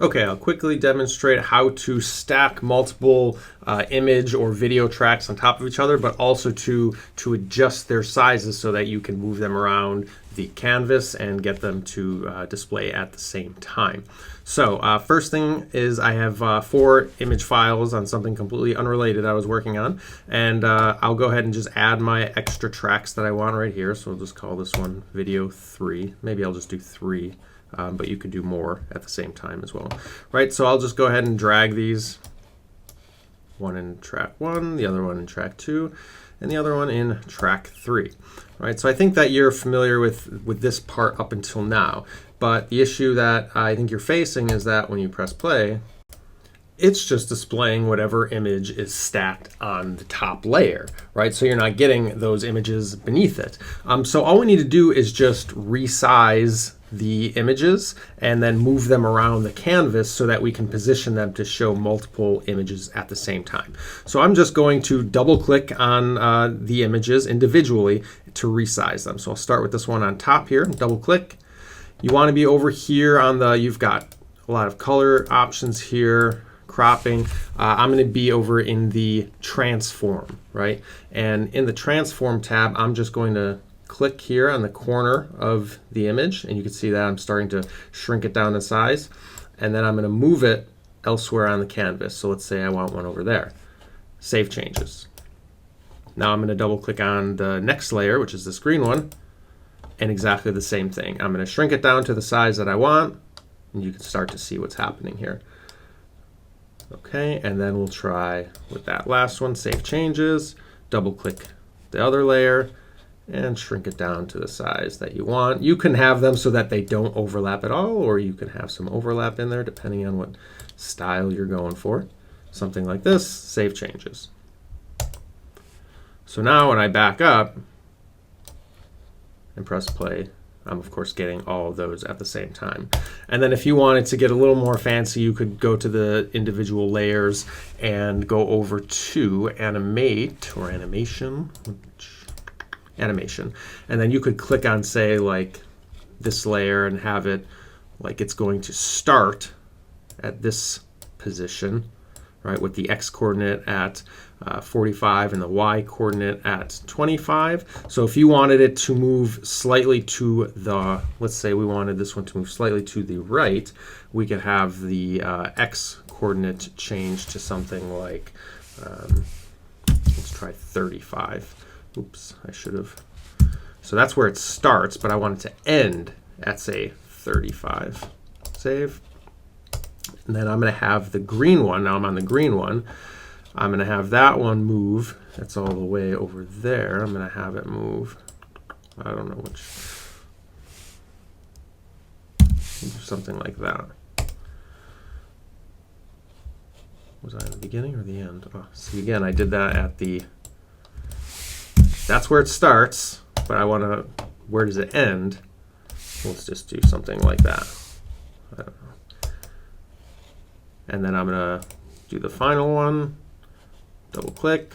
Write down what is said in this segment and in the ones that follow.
Okay, I'll quickly demonstrate how to stack multiple image or video tracks on top of each other, but also to adjust their sizes so that you can move them around the canvas and get them to display at the same time. So first thing is I have 4 image files on something completely unrelated I was working on, and I'll go ahead and just add my extra tracks that I want right here. So we'll just call this one video 3. Maybe I'll just do 3. But you could do more at the same time as well, right? So I'll just go ahead and drag these, one in track 1, the other one in track 2, and the other one in track 3, right? So I think that you're familiar with this part up until now, but the issue that I think you're facing is that when you press play, it's just displaying whatever image is stacked on the top layer, right? So you're not getting those images beneath it. So all we need to do is just resize the images and then move them around the canvas so that we can position them to show multiple images at the same time. So I'm just going to double click on the images individually to resize them. So I'll start with this one on top here, double click. You want to be over here on the, you've got a lot of color options here, cropping. I'm going to be over in the transform, right? And in the transform tab, I'm just going to click here on the corner of the image, and you can see that I'm starting to shrink it down in size, and then I'm going to move it elsewhere on the canvas. So let's say I want one over there. Save changes. Now I'm going to double click on the next layer, which is this green one, and exactly the same thing. I'm going to shrink it down to the size that I want, and you can start to see what's happening here. Okay, and then we'll try with that last one, save changes, double click the other layer, and shrink it down to the size that you want. You can have them so that they don't overlap at all, or you can have some overlap in there depending on what style you're going for. Something like this, save changes. So now when I back up and press play, I'm of course getting all of those at the same time. And then if you wanted to get a little more fancy, you could go to the individual layers and go over to animate or animation, and then you could click on, say, like this layer and have it like it's going to start at this position, right, with the x coordinate at 45 and the y coordinate at 25. So if you wanted it to move slightly to the, let's say we wanted this one to move slightly to the right, we could have the x coordinate change to something like, let's try 35. Oops, I should have. So that's where it starts, but I want it to end at, say, 35. Save. And then I'm going to have the green one. Now I'm on the green one. I'm going to have that one move. That's all the way over there. I'm going to have it move. I don't know which. Something like that. Was I in the beginning or the end? Oh, see, again, I did that at the... That's where it starts, but I want to, where does it end? Let's just do something like that. I don't know. And then I'm going to do the final one, double click.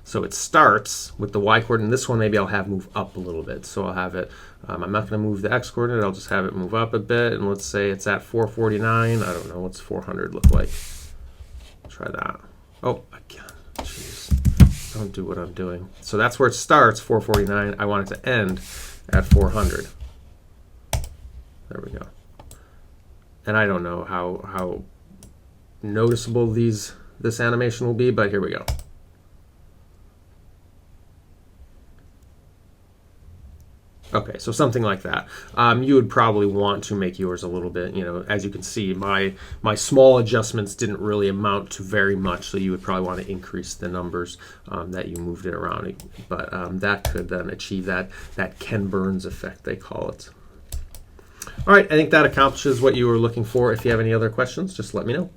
So it starts with the y coordinate. This one maybe I'll have move up a little bit. So I'll have it, I'm not going to move the x coordinate, I'll just have it move up a bit. And let's say it's at 449. I don't know, what's 400 look like? Try that. Oh, again, jeez. Don't do what I'm doing. So that's where it starts, 449. I want it to end at 400. There we go. And I don't know how noticeable this animation will be, but here we go. Okay, so something like that. You would probably want to make yours a little bit, as you can see, my small adjustments didn't really amount to very much, so you would probably want to increase the numbers that you moved it around. But that could then achieve that Ken Burns effect, they call it. All right, I think that accomplishes what you were looking for. If you have any other questions, just let me know.